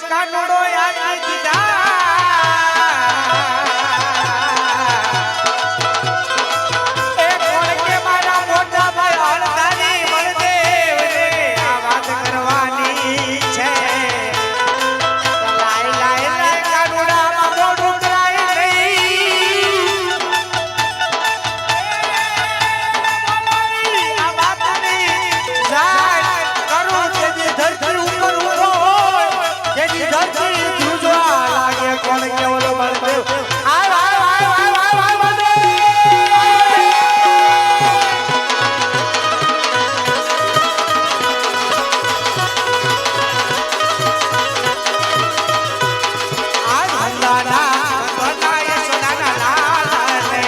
કાનુડો યાદ દીધા એ કોણ કે મારા મોટા ભાઈ હળદારી બળદેવ રે આ વાત કરવાની છે લાય લાય લાય કાનુડા માં મોઢું કરાય નહીં આ વાતની જાય કરું તેની ધરતી ઉપર ઉભો તેની ધરતી ધ્રુજવા લાગે કોણ કે ઓલો બળદેવ આય આય આય આય આય બળદેવ આજ હંગાના બનાય સોનાના લાલા રે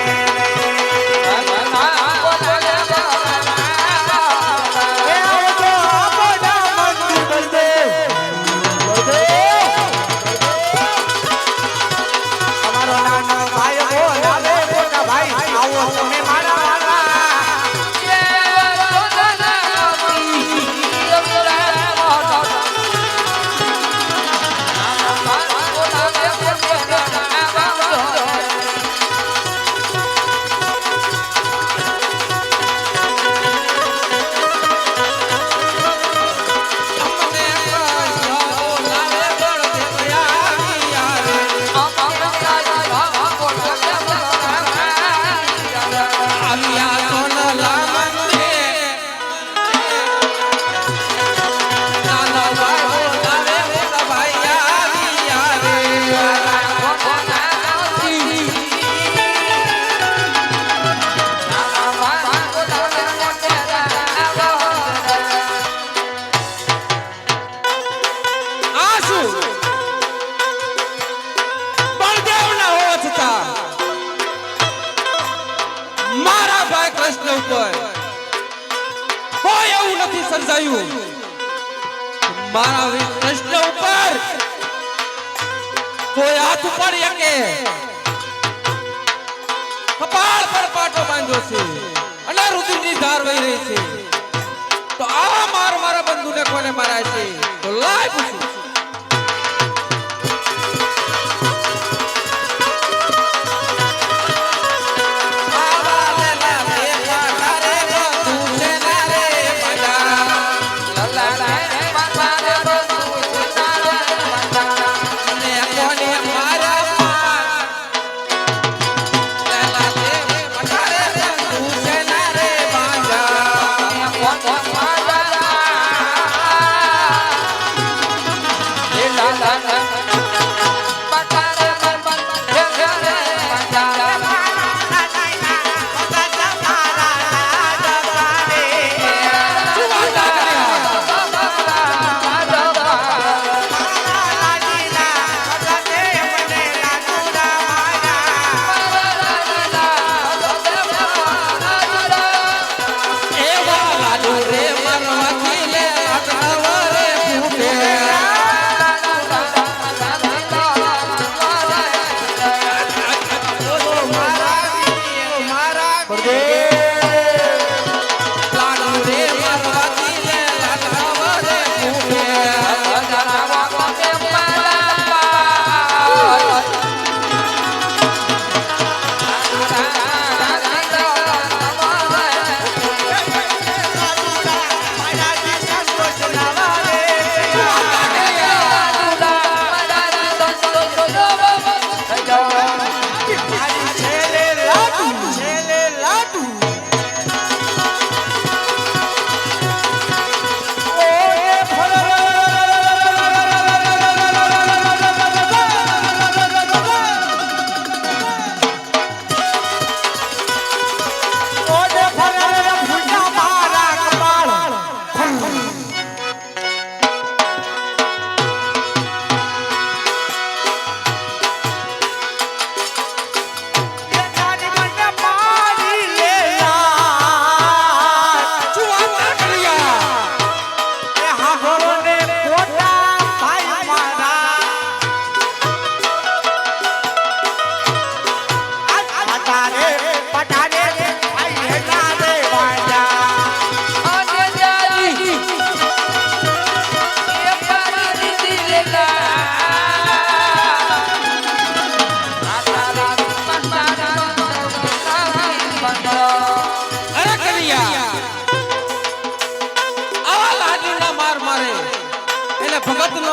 એ આવજો આપણા મંદિર બળદેવ તમારો નાનો ભાઈ બોલાવે મોટા ભાઈ આવો તમે મારા વાલા મારા કૃષ્ણ ઉપર કોઈ હાથ ઉપાડી શકે કપાળ પર પાટો બાંધ્યો છે અને રુધિરની ધાર વહી રહી છે તો આ મારા બંધુને કોને માર્યા છે તો લાય પૂછું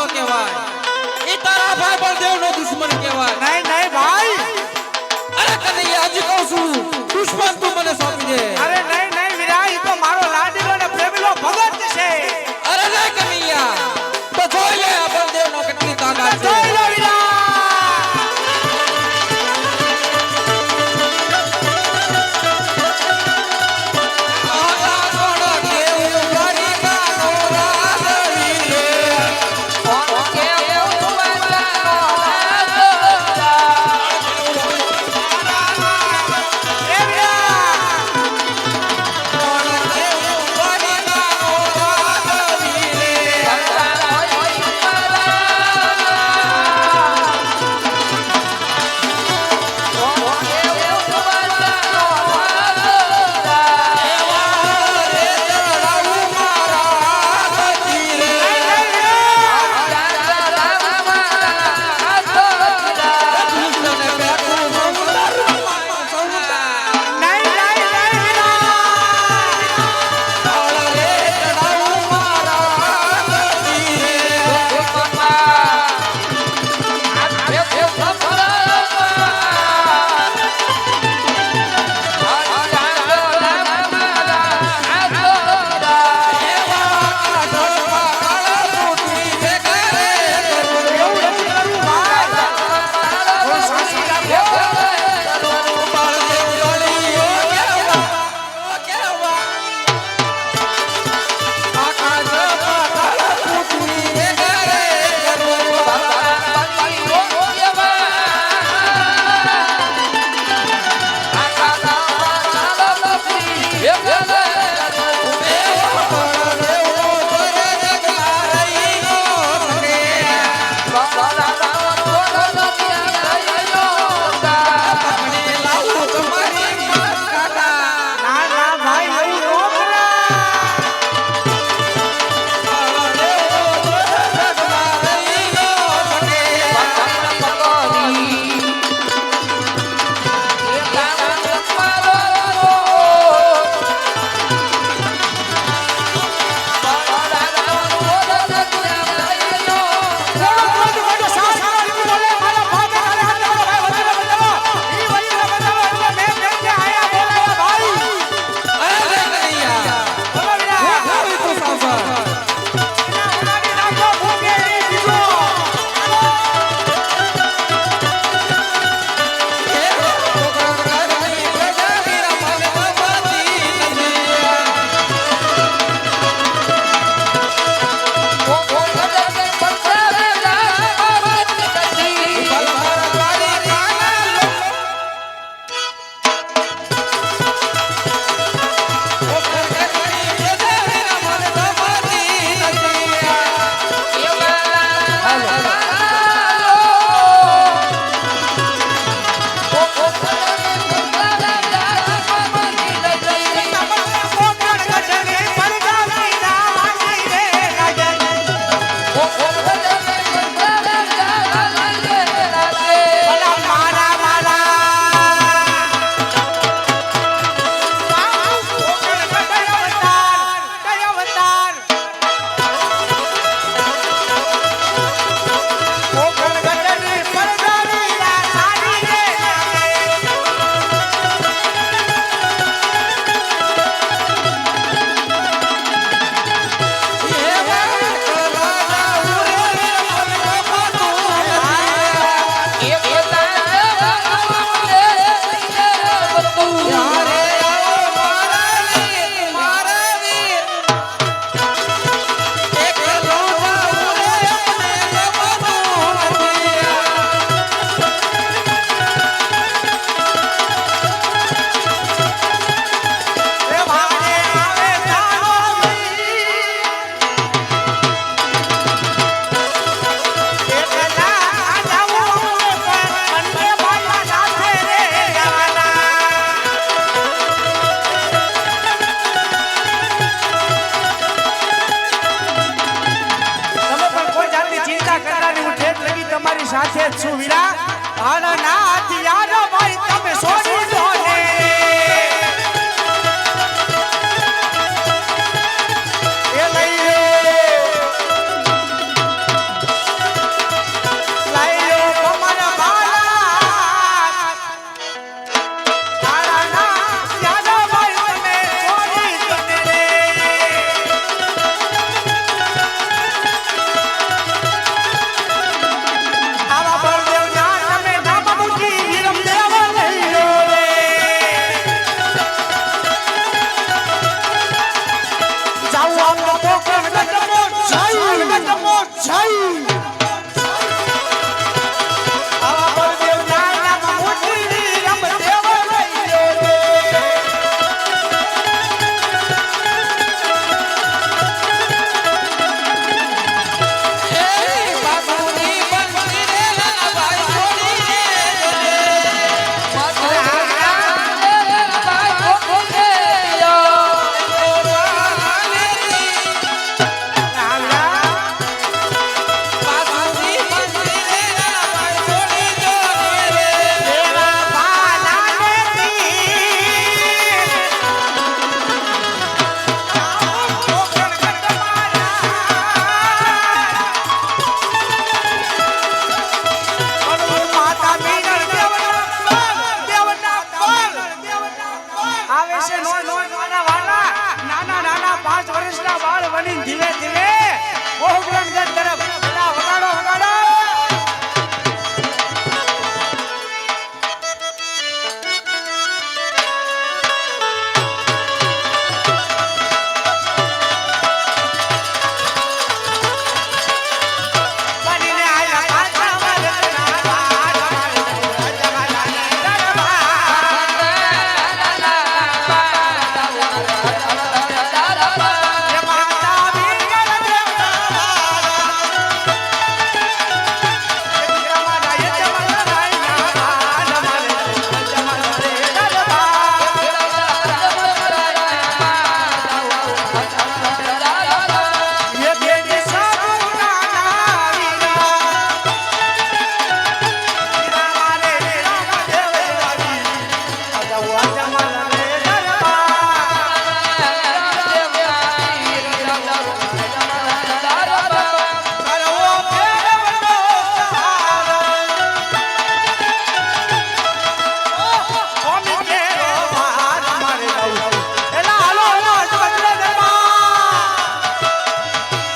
નો કહેવાય, એ તારા ભાઈ બળદેવનો દુશ્મન કહેવાય. નહીં નહીં ભાઈ, અરે કનૈયા, હજી કહું છું, દુશ્મન તું મને સોંપી દે. અરે નહીં નહીં વીરા, ઈ તો મારો લાડીલો ને પ્રેમીલો ભગત છે. અરે નહીં કનૈયા, તો જોઈ લે આ બળદેવનો કેટલી તાકાત છે. જોઈ લો વીરા. સાથે જ છું વીરા. અને ના